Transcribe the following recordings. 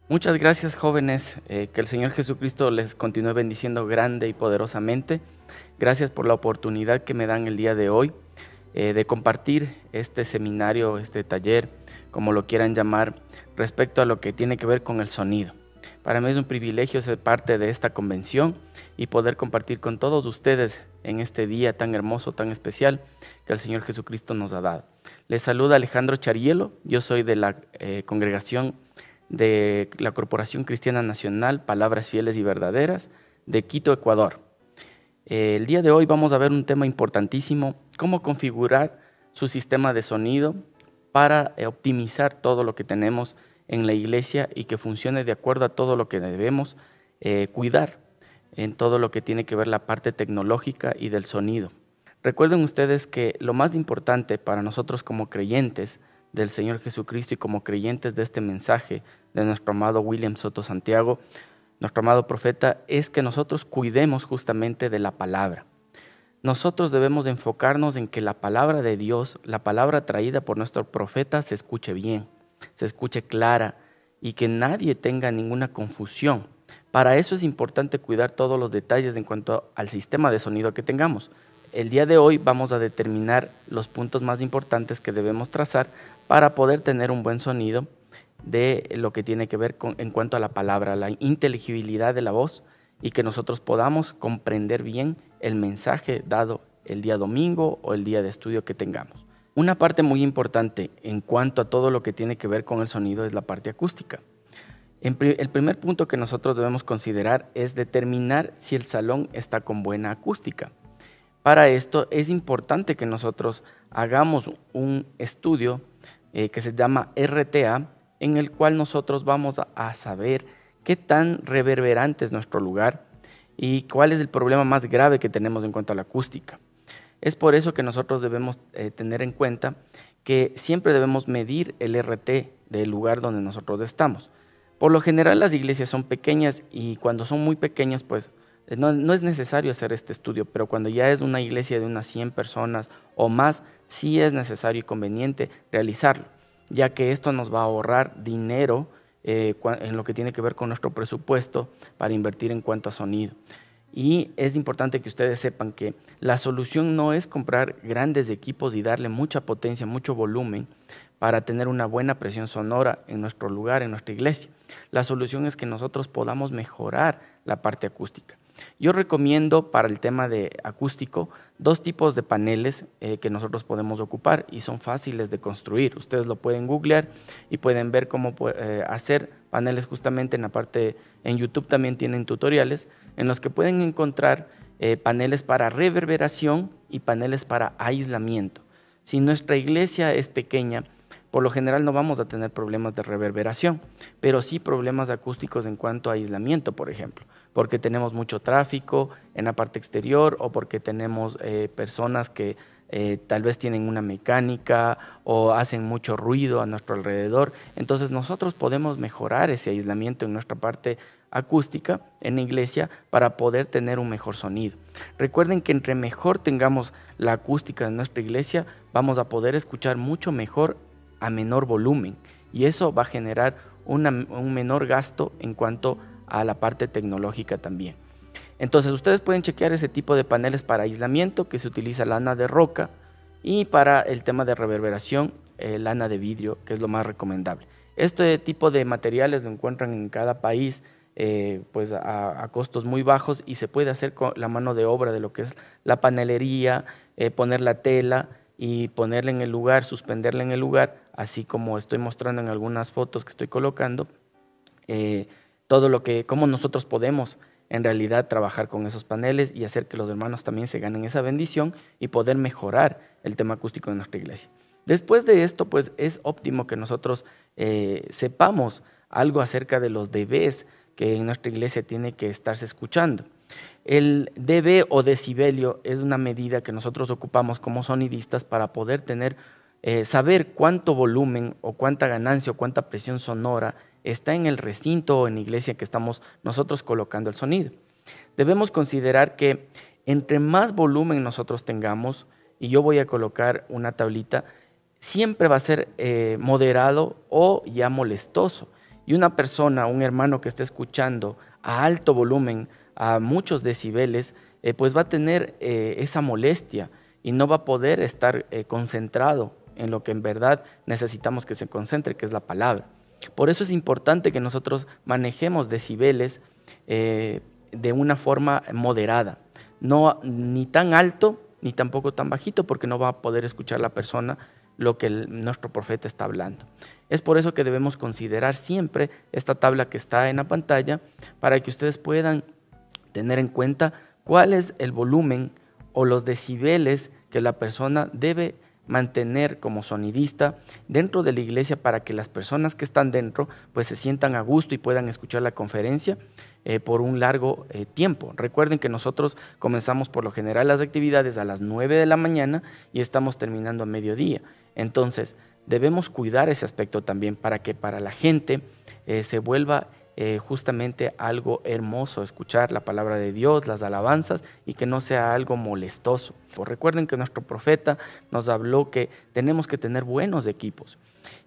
Muchas gracias, jóvenes. Que el Señor Jesucristo les continúe bendiciendo grande y poderosamente. Gracias por la oportunidad que me dan el día de hoy de compartir este seminario, este taller, como lo quieran llamar, respecto a lo que tiene que ver con el sonido. Para mí es un privilegio ser parte de esta convención y poder compartir con todos ustedes en este día tan hermoso, tan especial que el Señor Jesucristo nos ha dado. Les saluda Alejandro Charielo. Yo soy de la congregación de la Corporación Cristiana Nacional Palabras Fieles y Verdaderas de Quito, Ecuador. El día de hoy vamos a ver un tema importantísimo: cómo configurar su sistema de sonido para optimizar todo lo que tenemos en la iglesia y que funcione de acuerdo a todo lo que debemos cuidar en todo lo que tiene que ver la parte tecnológica y del sonido. Recuerden ustedes que lo más importante para nosotros como creyentes del Señor Jesucristo y como creyentes de este mensaje de nuestro amado William Soto Santiago, nuestro amado profeta, es que nosotros cuidemos justamente de la palabra. Nosotros debemos enfocarnos en que la palabra de Dios, la palabra traída por nuestro profeta, se escuche bien, se escuche clara y que nadie tenga ninguna confusión. Para eso es importante cuidar todos los detalles en cuanto al sistema de sonido que tengamos. El día de hoy vamos a determinar los puntos más importantes que debemos trazar para poder tener un buen sonido de lo que tiene que ver en cuanto a la palabra, la inteligibilidad de la voz, y que nosotros podamos comprender bien el mensaje dado el día domingo o el día de estudio que tengamos. Una parte muy importante en cuanto a todo lo que tiene que ver con el sonido es la parte acústica. El primer punto que nosotros debemos considerar es determinar si el salón está con buena acústica. Para esto es importante que nosotros hagamos un estudio que se llama RTA, en el cual nosotros vamos a saber qué tan reverberante es nuestro lugar y cuál es el problema más grave que tenemos en cuanto a la acústica. Es por eso que nosotros debemos tener en cuenta que siempre debemos medir el RT del lugar donde nosotros estamos. Por lo general las iglesias son pequeñas y cuando son muy pequeñas pues no es necesario hacer este estudio, pero cuando ya es una iglesia de unas 100 personas o más, sí es necesario y conveniente realizarlo, ya que esto nos va a ahorrar dinero en lo que tiene que ver con nuestro presupuesto para invertir en cuanto a sonido. Y es importante que ustedes sepan que la solución no es comprar grandes equipos y darle mucha potencia, mucho volumen para tener una buena presión sonora en nuestro lugar, en nuestra iglesia. La solución es que nosotros podamos mejorar la parte acústica. Yo recomiendo para el tema de acústico 2 tipos de paneles que nosotros podemos ocupar y son fáciles de construir. Ustedes lo pueden googlear y pueden ver cómo hacer paneles justamente en la parte. En YouTube también tienen tutoriales en los que pueden encontrar paneles para reverberación y paneles para aislamiento. Si nuestra iglesia es pequeña, por lo general no vamos a tener problemas de reverberación, pero sí problemas acústicos en cuanto a aislamiento, por ejemplo, porque tenemos mucho tráfico en la parte exterior o porque tenemos personas que tal vez tienen una mecánica o hacen mucho ruido a nuestro alrededor. Entonces nosotros podemos mejorar ese aislamiento en nuestra parte acústica en la iglesia para poder tener un mejor sonido. Recuerden que entre mejor tengamos la acústica de nuestra iglesia, vamos a poder escuchar mucho mejor a menor volumen y eso va a generar un menor gasto en cuanto a la parte tecnológica también. Entonces ustedes pueden chequear ese tipo de paneles para aislamiento que se utiliza lana de roca y para el tema de reverberación lana de vidrio, que es lo más recomendable. Este tipo de materiales lo encuentran en cada país pues a costos muy bajos y se puede hacer con la mano de obra de lo que es la panelería, poner la tela y ponerla en el lugar, suspenderla en el lugar, así como estoy mostrando en algunas fotos que estoy colocando, cómo nosotros podemos en realidad trabajar con esos paneles y hacer que los hermanos también se ganen esa bendición y poder mejorar el tema acústico de nuestra iglesia. Después de esto, pues es óptimo que nosotros sepamos algo acerca de los dBs que en nuestra iglesia tiene que estarse escuchando. El dB o decibelio es una medida que nosotros ocupamos como sonidistas para poder saber cuánto volumen o cuánta ganancia o cuánta presión sonora está en el recinto o en la iglesia que estamos nosotros colocando el sonido. Debemos considerar que entre más volumen nosotros tengamos, y yo voy a colocar una tablita, siempre va a ser moderado o ya molestoso. Y una persona, un hermano que esté escuchando a alto volumen, a muchos decibeles, pues va a tener esa molestia y no va a poder estar concentrado en lo que en verdad necesitamos que se concentre, que es la palabra. Por eso es importante que nosotros manejemos decibeles de una forma moderada, no ni tan alto ni tampoco tan bajito, porque no va a poder escuchar la persona lo que nuestro profeta está hablando. Es por eso que debemos considerar siempre esta tabla que está en la pantalla para que ustedes puedan tener en cuenta cuál es el volumen o los decibeles que la persona debe mantener como sonidista dentro de la iglesia para que las personas que están dentro pues se sientan a gusto y puedan escuchar la conferencia por un largo tiempo. Recuerden que nosotros comenzamos por lo general las actividades a las 9 de la mañana y estamos terminando a mediodía. Entonces debemos cuidar ese aspecto también para que para la gente se vuelva justamente algo hermoso escuchar la palabra de Dios, las alabanzas, y que no sea algo molestoso. Pues recuerden que nuestro profeta nos habló que tenemos que tener buenos equipos.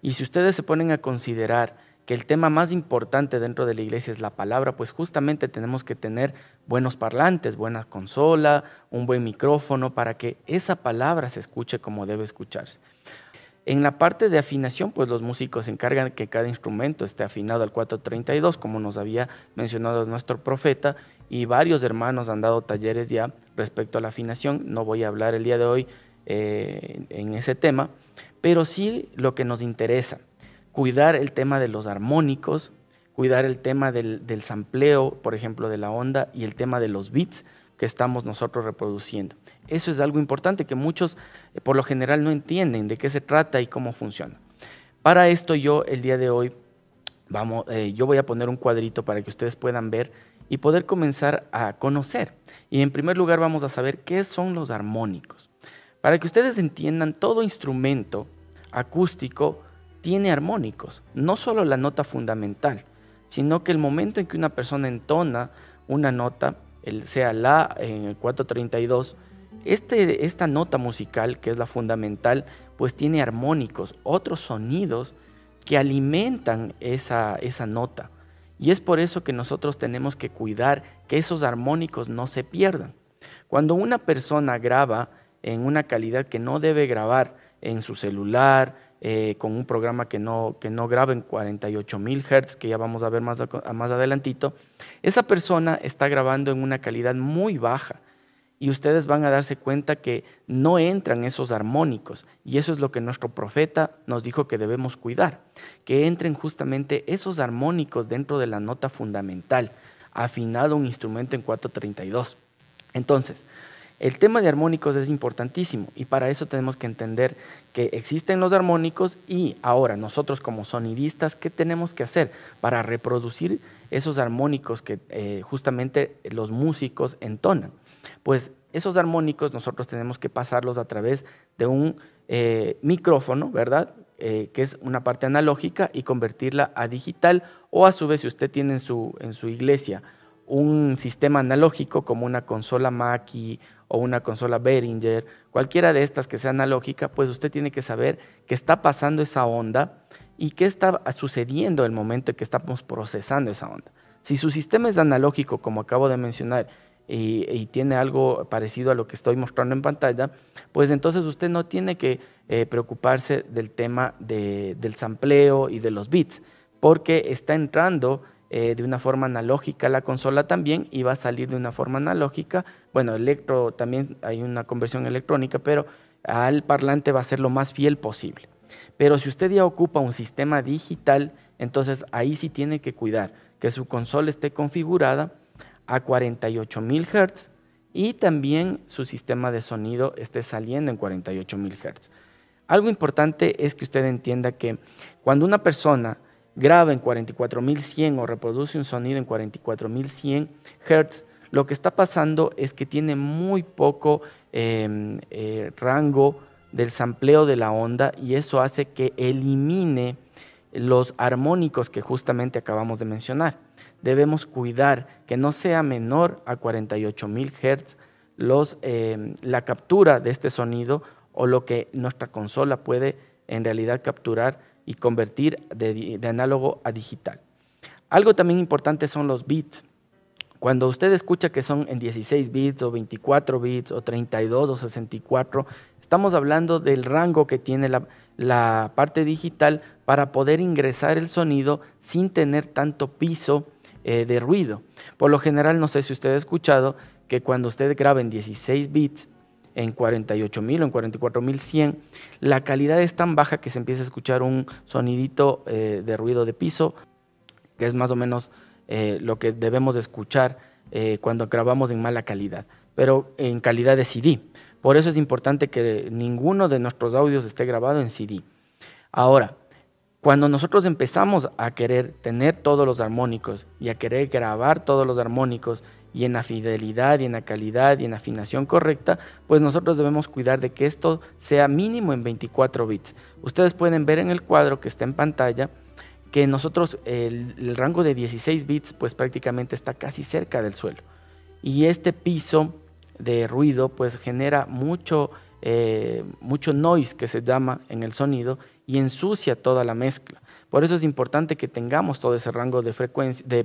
Y si ustedes se ponen a considerar que el tema más importante dentro de la iglesia es la palabra, pues justamente tenemos que tener buenos parlantes, buena consola, un buen micrófono para que esa palabra se escuche como debe escucharse. En la parte de afinación, pues los músicos se encargan de que cada instrumento esté afinado al 432, como nos había mencionado nuestro profeta, y varios hermanos han dado talleres ya respecto a la afinación. No voy a hablar el día de hoy en ese tema, pero sí lo que nos interesa, cuidar el tema de los armónicos, cuidar el tema del sampleo, por ejemplo, de la onda, y el tema de los beats que estamos nosotros reproduciendo. Eso es algo importante que muchos por lo general no entienden de qué se trata y cómo funciona. Para esto yo el día de hoy yo voy a poner un cuadrito para que ustedes puedan ver y poder comenzar a conocer. Y en primer lugar vamos a saber qué son los armónicos. Para que ustedes entiendan, todo instrumento acústico tiene armónicos, no solo la nota fundamental, sino que el momento en que una persona entona una nota, sea la en el 432, esta nota musical, que es la fundamental, pues tiene armónicos, otros sonidos que alimentan esa nota. Y es por eso que nosotros tenemos que cuidar que esos armónicos no se pierdan. Cuando una persona graba en una calidad que no debe grabar en su celular, con un programa que no graba en 48.000 Hz, que ya vamos a ver más adelantito, esa persona está grabando en una calidad muy baja. Y ustedes van a darse cuenta que no entran esos armónicos. Y eso es lo que nuestro profeta nos dijo que debemos cuidar. Que entren justamente esos armónicos dentro de la nota fundamental, afinado un instrumento en 432. Entonces, el tema de armónicos es importantísimo. Y para eso tenemos que entender que existen los armónicos. Y ahora nosotros como sonidistas, ¿qué tenemos que hacer para reproducir esos armónicos que justamente los músicos entonan? Pues esos armónicos nosotros tenemos que pasarlos a través de un micrófono, ¿verdad? Que es una parte analógica, y convertirla a digital, o a su vez si usted tiene en su iglesia un sistema analógico como una consola Mackie o una consola Behringer, cualquiera de estas que sea analógica, pues usted tiene que saber que está pasando esa onda y qué está sucediendo en el momento en que estamos procesando esa onda. Si su sistema es analógico, como acabo de mencionar, y tiene algo parecido a lo que estoy mostrando en pantalla, pues entonces usted no tiene que preocuparse del tema del sampleo y de los bits, porque está entrando de una forma analógica la consola también, y va a salir de una forma analógica. Bueno, también hay una conversión electrónica, pero al parlante va a ser lo más fiel posible. Pero si usted ya ocupa un sistema digital, entonces ahí sí tiene que cuidar que su consola esté configurada a 48.000 Hz y también su sistema de sonido esté saliendo en 48.000 Hz. Algo importante es que usted entienda que cuando una persona graba en 44.100 o reproduce un sonido en 44.100 Hz, lo que está pasando es que tiene muy poco rango del sampleo de la onda, y eso hace que elimine los armónicos que justamente acabamos de mencionar. Debemos cuidar que no sea menor a 48.000 Hz la captura de este sonido, o lo que nuestra consola puede en realidad capturar y convertir de análogo a digital. Algo también importante son los bits. Cuando usted escucha que son en 16 bits o 24 bits o 32 o 64, estamos hablando del rango que tiene la parte digital para poder ingresar el sonido sin tener tanto piso de ruido. Por lo general, no sé si usted ha escuchado que cuando usted graba en 16 bits, en 48.000 o en 44.100, la calidad es tan baja que se empieza a escuchar un sonidito de ruido de piso, que es más o menos lo que debemos escuchar cuando grabamos en mala calidad, pero en calidad de CD. Por eso es importante que ninguno de nuestros audios esté grabado en CD. Ahora, cuando nosotros empezamos a querer tener todos los armónicos y a querer grabar todos los armónicos y en la fidelidad y en la calidad y en la afinación correcta, pues nosotros debemos cuidar de que esto sea mínimo en 24 bits. Ustedes pueden ver en el cuadro que está en pantalla que nosotros el rango de 16 bits pues prácticamente está casi cerca del suelo. Y este piso de ruido pues genera mucho noise, que se llama en el sonido, y ensucia toda la mezcla. Por eso es importante que tengamos todo ese rango de frecuencia, de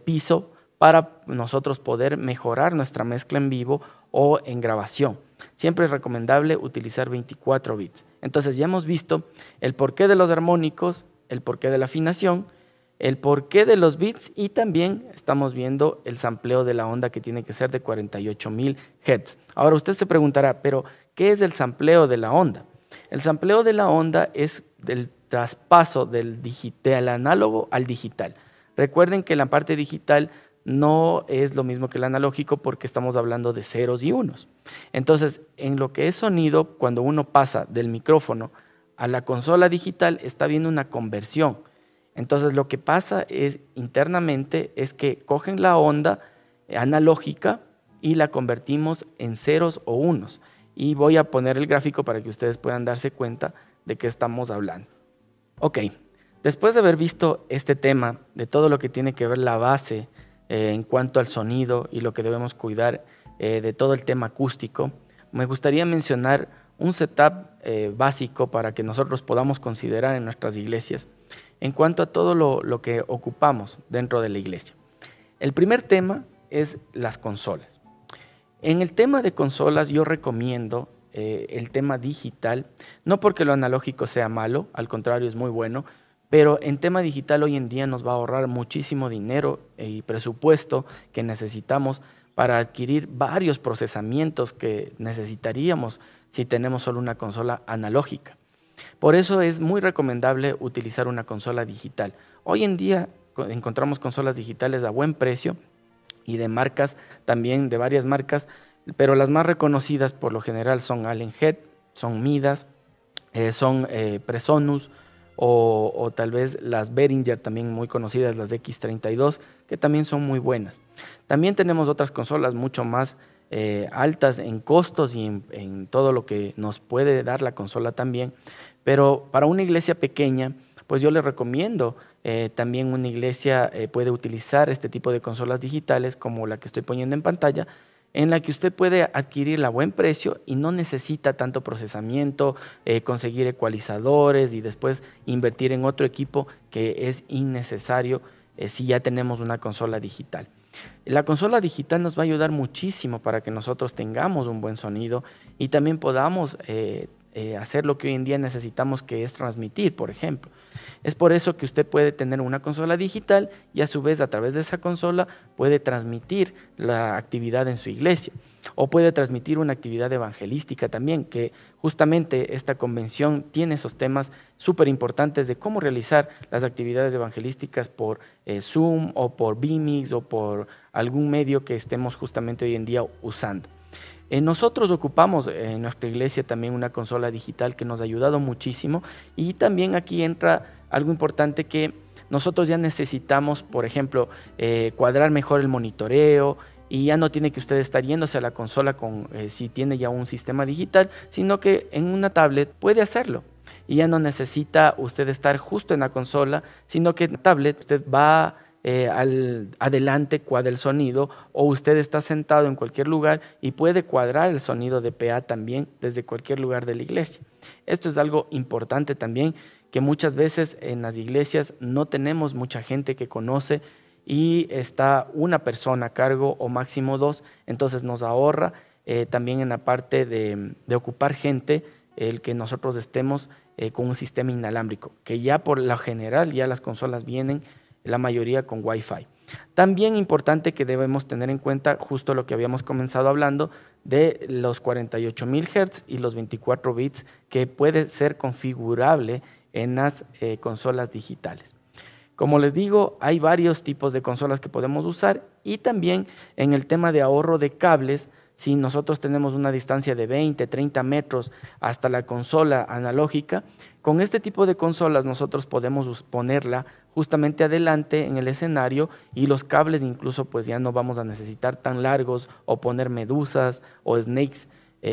piso, para nosotros poder mejorar nuestra mezcla en vivo o en grabación. Siempre es recomendable utilizar 24 bits. Entonces ya hemos visto el porqué de los armónicos, el porqué de la afinación, el porqué de los bits, y también estamos viendo el sampleo de la onda, que tiene que ser de 48.000 Hz. Ahora usted se preguntará, pero ¿qué es el sampleo de la onda? El sampleo de la onda es el traspaso del análogo al digital. Recuerden que la parte digital no es lo mismo que el analógico, porque estamos hablando de ceros y unos. Entonces, en lo que es sonido, cuando uno pasa del micrófono a la consola digital, está viendo una conversión. Entonces, lo que pasa internamente es que cogen la onda analógica y la convertimos en ceros o unos. Y voy a poner el gráfico para que ustedes puedan darse cuenta de qué estamos hablando. Ok, después de haber visto este tema de todo lo que tiene que ver la base en cuanto al sonido y lo que debemos cuidar de todo el tema acústico, me gustaría mencionar un setup básico para que nosotros podamos considerar en nuestras iglesias en cuanto a todo lo que ocupamos dentro de la iglesia. El primer tema es las consolas. En el tema de consolas yo recomiendo el tema digital, no porque lo analógico sea malo, al contrario, es muy bueno, pero en tema digital hoy en día nos va a ahorrar muchísimo dinero y presupuesto que necesitamos para adquirir varios procesamientos que necesitaríamos si tenemos solo una consola analógica. Por eso es muy recomendable utilizar una consola digital. Hoy en día encontramos consolas digitales a buen precio y de marcas también, de varias marcas, pero las más reconocidas por lo general son Allen Head, son Midas, son Presonus, o tal vez las Behringer, también muy conocidas, las X32, que también son muy buenas. También tenemos otras consolas mucho más altas en costos y en todo lo que nos puede dar la consola también, pero para una iglesia pequeña, pues yo les recomiendo también una iglesia puede utilizar este tipo de consolas digitales como la que estoy poniendo en pantalla, en la que usted puede adquirirla a buen precio y no necesita tanto procesamiento, conseguir ecualizadores y después invertir en otro equipo que es innecesario si ya tenemos una consola digital. La consola digital nos va a ayudar muchísimo para que nosotros tengamos un buen sonido y también podamos hacer lo que hoy en día necesitamos, que es transmitir, por ejemplo. Es por eso que usted puede tener una consola digital y a su vez a través de esa consola puede transmitir la actividad en su iglesia o puede transmitir una actividad evangelística también, que justamente esta convención tiene esos temas súper importantes de cómo realizar las actividades evangelísticas por Zoom o por vMix o por algún medio que estemos justamente hoy en día usando. Nosotros ocupamos en nuestra iglesia también una consola digital que nos ha ayudado muchísimo, y también aquí entra algo importante, que nosotros ya necesitamos, por ejemplo, cuadrar mejor el monitoreo, y ya no tiene que usted estar yéndose a la consola si tiene ya un sistema digital, sino que en una tablet puede hacerlo. Y ya no necesita usted estar justo en la consola, sino que en la tablet usted va adelante, cuadra el sonido, o usted está sentado en cualquier lugar y puede cuadrar el sonido de PA también desde cualquier lugar de la iglesia. Esto es algo importante también que muchas veces en las iglesias no tenemos mucha gente que conoce y está una persona a cargo o máximo dos, entonces nos ahorra también en la parte de ocupar gente el que nosotros estemos con un sistema inalámbrico, que ya por lo general ya las consolas vienen la mayoría con Wi-Fi. También importante que debemos tener en cuenta justo lo que habíamos comenzado hablando de los 48.000 Hz y los 24 bits que puede ser configurable en las consolas digitales. Como les digo, hay varios tipos de consolas que podemos usar y también en el tema de ahorro de cables, si nosotros tenemos una distancia de 20, 30 metros hasta la consola analógica, con este tipo de consolas nosotros podemos ponerla justamente adelante en el escenario y los cables incluso pues ya no vamos a necesitar tan largos o poner medusas o snakes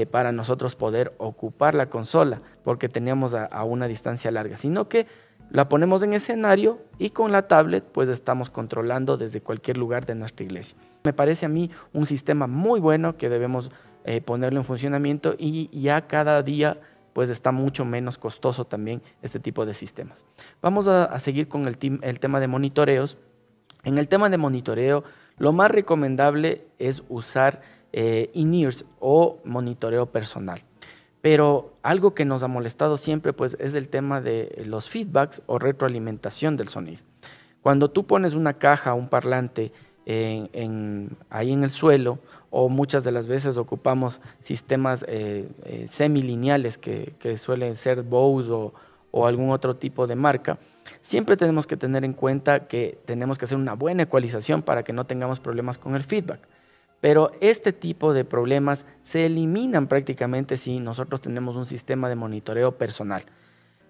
para nosotros poder ocupar la consola porque teníamos a una distancia larga, sino que la ponemos en escenario y con la tablet pues estamos controlando desde cualquier lugar de nuestra iglesia. Me parece a mí un sistema muy bueno que debemos ponerlo en funcionamiento y ya cada día pues está mucho menos costoso también este tipo de sistemas. Vamos a seguir con el tema de monitoreos. En el tema de monitoreo, lo más recomendable es usar in-ears o monitoreo personal. Pero algo que nos ha molestado siempre pues, es el tema de los feedbacks o retroalimentación del sonido. Cuando tú pones una caja, un parlante ahí en el suelo, o muchas de las veces ocupamos sistemas semilineales que suelen ser Bose o algún otro tipo de marca, siempre tenemos que tener en cuenta que tenemos que hacer una buena ecualización para que no tengamos problemas con el feedback. Pero este tipo de problemas se eliminan prácticamente si nosotros tenemos un sistema de monitoreo personal.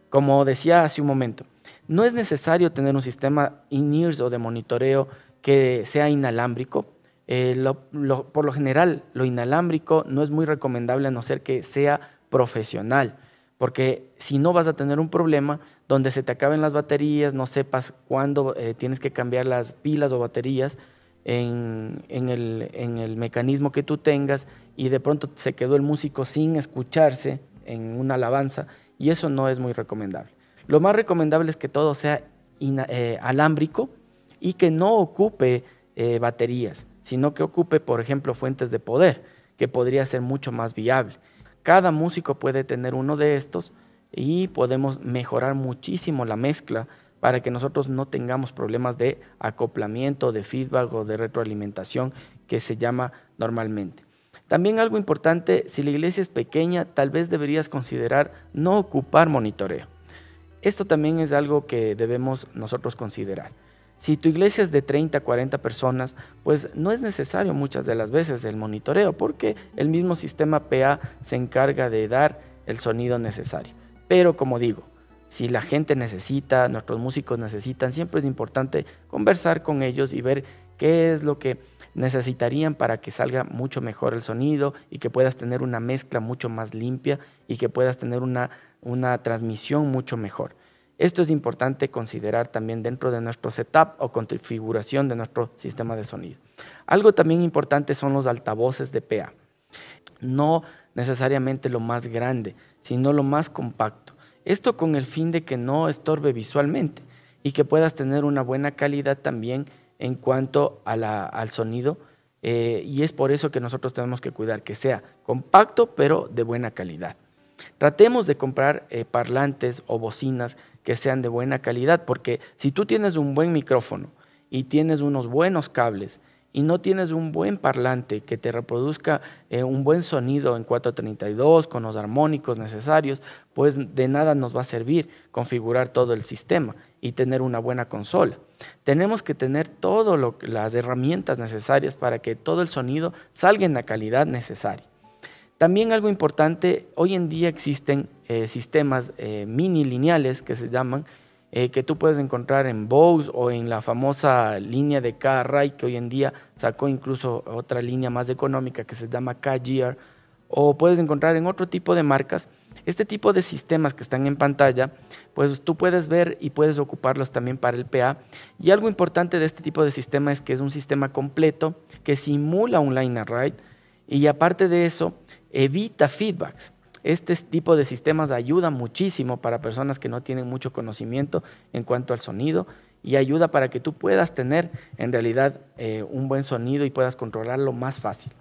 Como decía hace un momento, no es necesario tener un sistema in-ears o de monitoreo que sea inalámbrico. Por lo general, lo inalámbrico no es muy recomendable a no ser que sea profesional, porque si no vas a tener un problema donde se te acaben las baterías, no sepas cuándo tienes que cambiar las pilas o baterías, en el mecanismo que tú tengas y de pronto se quedó el músico sin escucharse en una alabanza y eso no es muy recomendable. Lo más recomendable es que todo sea alámbrico y que no ocupe baterías, sino que ocupe, por ejemplo, fuentes de poder, que podría ser mucho más viable. Cada músico puede tener uno de estos y podemos mejorar muchísimo la mezcla para que nosotros no tengamos problemas de acoplamiento, de feedback o de retroalimentación que se llama normalmente. También algo importante, si la iglesia es pequeña, tal vez deberías considerar no ocupar monitoreo. Esto también es algo que debemos nosotros considerar. Si tu iglesia es de 30, 40 personas, pues no es necesario muchas de las veces el monitoreo porque el mismo sistema PA se encarga de dar el sonido necesario. Pero como digo, si la gente necesita, nuestros músicos necesitan, siempre es importante conversar con ellos y ver qué es lo que necesitarían para que salga mucho mejor el sonido y que puedas tener una mezcla mucho más limpia y que puedas tener una transmisión mucho mejor. Esto es importante considerar también dentro de nuestro setup o configuración de nuestro sistema de sonido. Algo también importante son los altavoces de PA. No necesariamente lo más grande, sino lo más compacto. Esto con el fin de que no estorbe visualmente y que puedas tener una buena calidad también en cuanto al sonido y es por eso que nosotros tenemos que cuidar que sea compacto pero de buena calidad. Tratemos de comprar parlantes o bocinas que sean de buena calidad porque si tú tienes un buen micrófono y tienes unos buenos cables y no tienes un buen parlante que te reproduzca un buen sonido en 432 con los armónicos necesarios, pues de nada nos va a servir configurar todo el sistema y tener una buena consola. Tenemos que tener todas las herramientas necesarias para que todo el sonido salga en la calidad necesaria. También algo importante, hoy en día existen sistemas mini lineales que se llaman, que tú puedes encontrar en Bose o en la famosa línea de K-Ray que hoy en día sacó incluso otra línea más económica que se llama K-Gear, o puedes encontrar en otro tipo de marcas. Este tipo de sistemas que están en pantalla, pues tú puedes ver y puedes ocuparlos también para el PA. Y algo importante de este tipo de sistema es que es un sistema completo que simula un line array y aparte de eso evita feedbacks. Este tipo de sistemas ayuda muchísimo para personas que no tienen mucho conocimiento en cuanto al sonido y ayuda para que tú puedas tener en realidad un buen sonido y puedas controlarlo más fácil.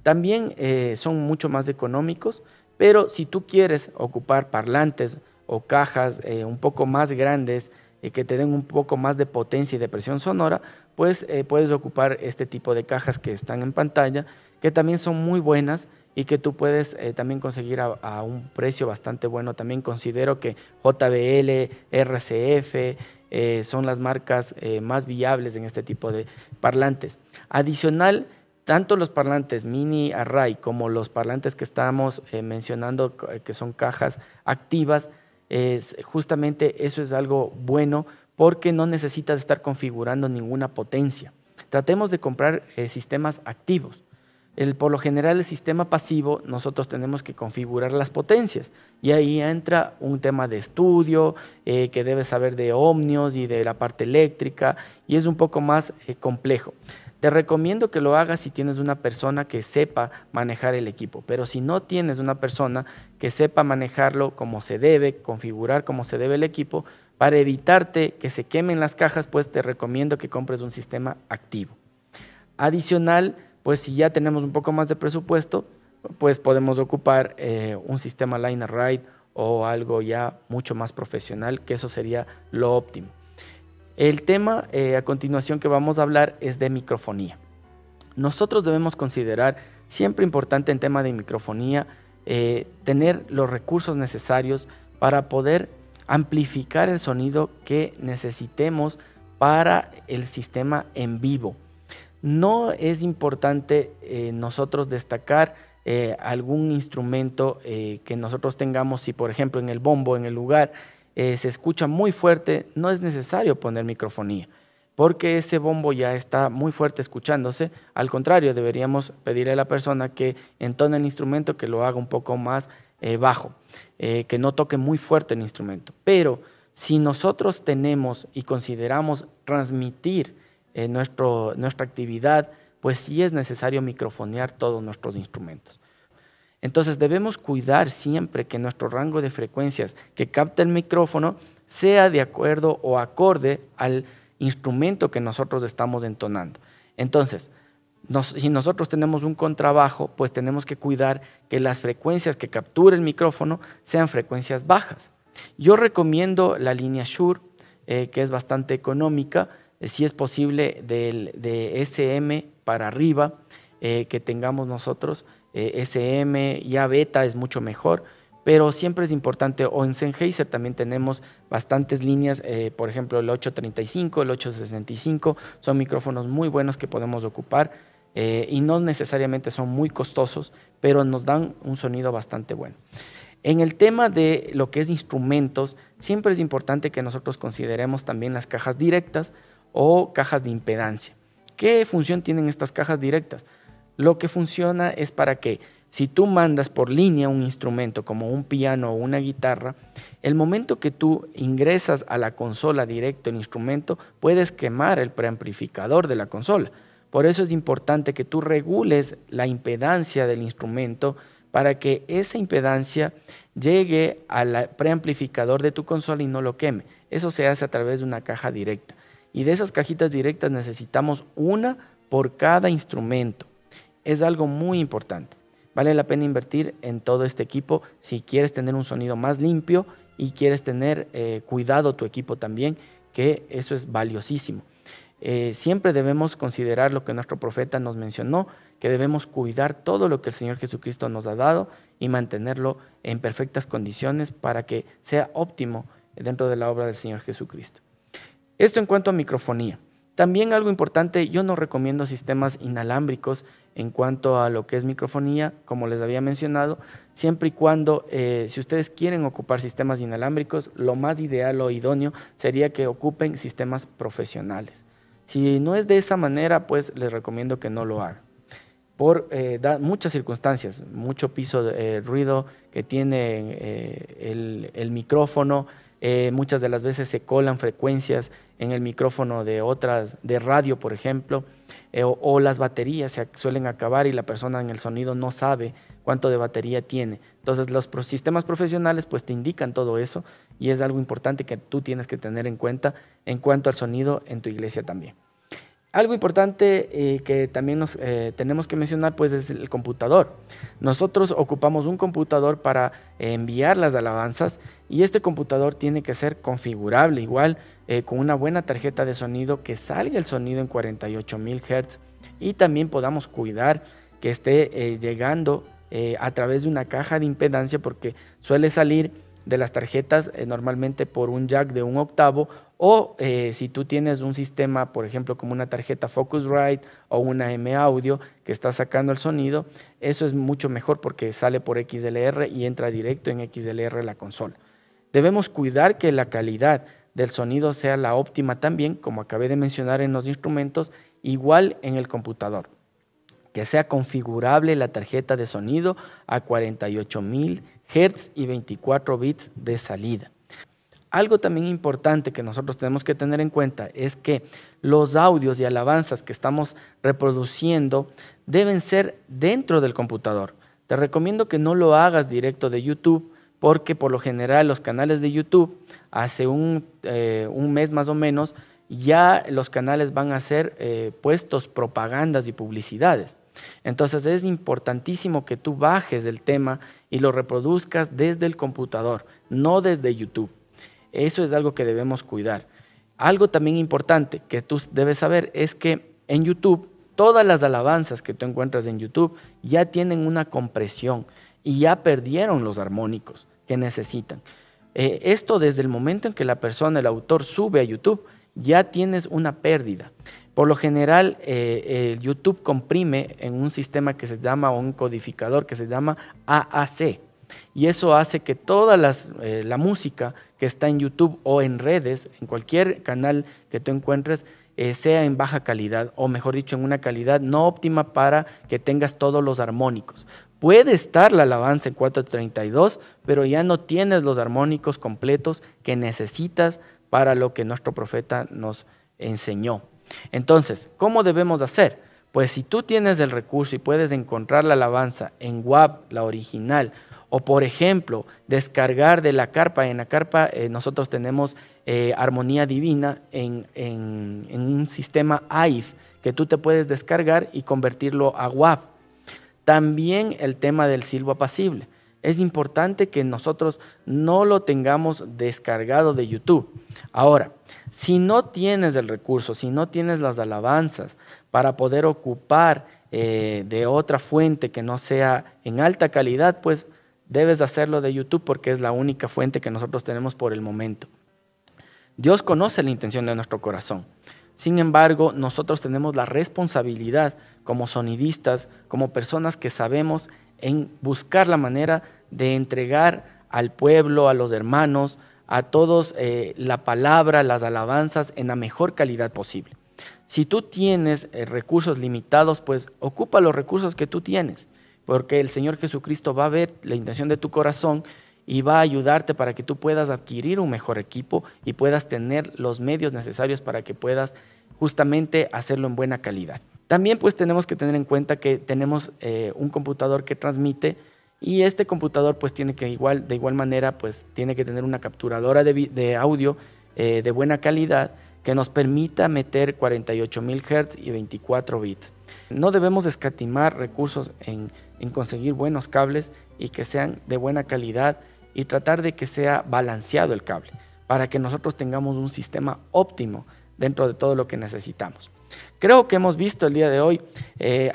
También son mucho más económicos, pero si tú quieres ocupar parlantes o cajas un poco más grandes que te den un poco más de potencia y de presión sonora, pues puedes ocupar este tipo de cajas que están en pantalla, que también son muy buenas y que tú puedes también conseguir a un precio bastante bueno. También considero que JBL, RCF son las marcas más viables en este tipo de parlantes. Adicional, tanto los parlantes mini array como los parlantes que estamos mencionando, que son cajas activas, justamente eso es algo bueno porque no necesitas estar configurando ninguna potencia. Tratemos de comprar sistemas activos. Por lo general, el sistema pasivo, nosotros tenemos que configurar las potencias y ahí entra un tema de estudio, que debes saber de ohmios y de la parte eléctrica, y es un poco más complejo. Te recomiendo que lo hagas si tienes una persona que sepa manejar el equipo, pero si no tienes una persona que sepa manejarlo como se debe, configurar como se debe el equipo, para evitarte que se quemen las cajas, pues te recomiendo que compres un sistema activo. Adicional, pues si ya tenemos un poco más de presupuesto, pues podemos ocupar un sistema line ride o algo ya mucho más profesional, que eso sería lo óptimo. El tema a continuación que vamos a hablar es de microfonía. Nosotros debemos considerar, siempre importante en tema de microfonía, tener los recursos necesarios para poder amplificar el sonido que necesitemos para el sistema en vivo. No es importante nosotros destacar algún instrumento que nosotros tengamos. Si por ejemplo en el bombo, en el lugar, se escucha muy fuerte, no es necesario poner microfonía, porque ese bombo ya está muy fuerte escuchándose. Al contrario, deberíamos pedirle a la persona que entone el instrumento, que lo haga un poco más bajo, que no toque muy fuerte el instrumento. Pero si nosotros tenemos y consideramos transmitir nuestra actividad, pues sí es necesario microfonear todos nuestros instrumentos. Entonces debemos cuidar siempre que nuestro rango de frecuencias que capta el micrófono sea de acuerdo o acorde al instrumento que nosotros estamos entonando. Entonces, si nosotros tenemos un contrabajo, pues tenemos que cuidar que las frecuencias que capture el micrófono sean frecuencias bajas. Yo recomiendo la línea Shure, que es bastante económica, si es posible de SM para arriba, que tengamos nosotros. SM, ya beta es mucho mejor, pero siempre es importante, o en Sennheiser también tenemos bastantes líneas, por ejemplo el 835, el 865, son micrófonos muy buenos que podemos ocupar y no necesariamente son muy costosos, pero nos dan un sonido bastante bueno. En el tema de lo que es instrumentos, siempre es importante que nosotros consideremos también las cajas directas o cajas de impedancia. ¿Qué función tienen estas cajas directas? Lo que funciona es para que si tú mandas por línea un instrumento como un piano o una guitarra, el momento que tú ingresas a la consola directo el instrumento, puedes quemar el preamplificador de la consola. Por eso es importante que tú regules la impedancia del instrumento para que esa impedancia llegue al preamplificador de tu consola y no lo queme. Eso se hace a través de una caja directa. Y de esas cajitas directas necesitamos una por cada instrumento. Es algo muy importante. Vale la pena invertir en todo este equipo si quieres tener un sonido más limpio y quieres tener cuidado tu equipo también, que eso es valiosísimo. Siempre debemos considerar lo que nuestro profeta nos mencionó, que debemos cuidar todo lo que el Señor Jesucristo nos ha dado y mantenerlo en perfectas condiciones para que sea óptimo dentro de la obra del Señor Jesucristo. Esto en cuanto a microfonía. También algo importante, yo no recomiendo sistemas inalámbricos en cuanto a lo que es microfonía, como les había mencionado, siempre y cuando, si ustedes quieren ocupar sistemas inalámbricos, lo más ideal o idóneo sería que ocupen sistemas profesionales. Si no es de esa manera, pues les recomiendo que no lo hagan. Por muchas circunstancias, mucho piso de ruido que tiene el micrófono, muchas de las veces se colan frecuencias en el micrófono de radio, por ejemplo, o las baterías se suelen acabar y la persona en el sonido no sabe cuánto de batería tiene. Entonces los sistemas profesionales pues te indican todo eso y es algo importante que tú tienes que tener en cuenta en cuanto al sonido en tu iglesia también. Algo importante que también nos tenemos que mencionar pues es el computador. Nosotros ocupamos un computador para enviar las alabanzas y este computador tiene que ser configurable igual con una buena tarjeta de sonido que salga el sonido en 48.000 Hz y también podamos cuidar que esté llegando a través de una caja de impedancia porque suele salir de las tarjetas normalmente por un jack de 1 octavo o si tú tienes un sistema, por ejemplo, como una tarjeta Focusrite o una M-Audio que está sacando el sonido, eso es mucho mejor porque sale por XLR y entra directo en XLR a la consola. Debemos cuidar que la calidad del sonido sea la óptima también, como acabé de mencionar en los instrumentos, igual en el computador. Que sea configurable la tarjeta de sonido a 48.000 Hz y 24 bits de salida. Algo también importante que nosotros tenemos que tener en cuenta es que los audios y alabanzas que estamos reproduciendo deben ser dentro del computador. Te recomiendo que no lo hagas directo de YouTube porque por lo general los canales de YouTube hace un mes más o menos ya los canales van a ser puestos propagandas y publicidades. Entonces es importantísimo que tú bajes el tema y lo reproduzcas desde el computador, no desde YouTube. Eso es algo que debemos cuidar. Algo también importante que tú debes saber es que en YouTube, todas las alabanzas que tú encuentras en YouTube ya tienen una compresión y ya perdieron los armónicos que necesitan. Esto desde el momento en que la persona, el autor, sube a YouTube, ya tienes una pérdida. Por lo general, YouTube comprime en un sistema que se llama, o un codificador que se llama AAC. Y eso hace que toda la música que está en YouTube o en redes, en cualquier canal que tú encuentres, sea en baja calidad, o mejor dicho, en una calidad no óptima para que tengas todos los armónicos. Puede estar la alabanza en 432, pero ya no tienes los armónicos completos que necesitas para lo que nuestro profeta nos enseñó. Entonces, ¿cómo debemos hacer? Pues si tú tienes el recurso y puedes encontrar la alabanza en WAV, la original, o por ejemplo, descargar de la carpa. En la carpa nosotros tenemos Armonía Divina en un sistema AIF que tú te puedes descargar y convertirlo a WAV. También el tema del silbo apacible. Es importante que nosotros no lo tengamos descargado de YouTube. Ahora, si no tienes el recurso, si no tienes las alabanzas para poder ocupar de otra fuente que no sea en alta calidad, pues debes hacerlo de YouTube porque es la única fuente que nosotros tenemos por el momento. Dios conoce la intención de nuestro corazón. Sin embargo, nosotros tenemos la responsabilidad como sonidistas, como personas que sabemos en buscar la manera de entregar al pueblo, a los hermanos, a todos la palabra, las alabanzas en la mejor calidad posible. Si tú tienes recursos limitados, pues ocupa los recursos que tú tienes, porque el Señor Jesucristo va a ver la intención de tu corazón y va a ayudarte para que tú puedas adquirir un mejor equipo y puedas tener los medios necesarios para que puedas justamente hacerlo en buena calidad. También pues tenemos que tener en cuenta que tenemos un computador que transmite y este computador pues tiene que de igual manera pues tiene que tener una capturadora de audio de buena calidad que nos permita meter 48.000 Hz y 24 bits. No debemos escatimar recursos en conseguir buenos cables y que sean de buena calidad y tratar de que sea balanceado el cable para que nosotros tengamos un sistema óptimo dentro de todo lo que necesitamos. Creo que hemos visto el día de hoy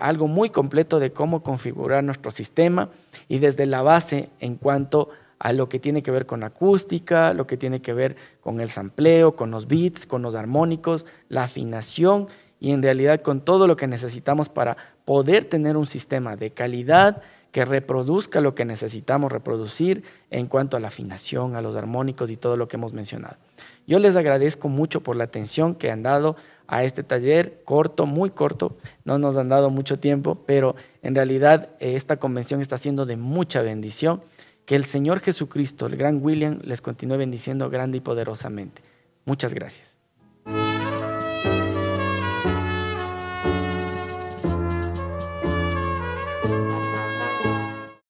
algo muy completo de cómo configurar nuestro sistema y desde la base en cuanto a lo que tiene que ver con acústica, lo que tiene que ver con el sampleo, con los beats, con los armónicos, la afinación y en realidad con todo lo que necesitamos para poder tener un sistema de calidad que reproduzca lo que necesitamos reproducir en cuanto a la afinación, a los armónicos y todo lo que hemos mencionado. Yo les agradezco mucho por la atención que han dado a este taller corto, muy corto, no nos han dado mucho tiempo, pero en realidad esta convención está siendo de mucha bendición. Que el Señor Jesucristo, el gran William, les continúe bendiciendo grande y poderosamente. Muchas gracias.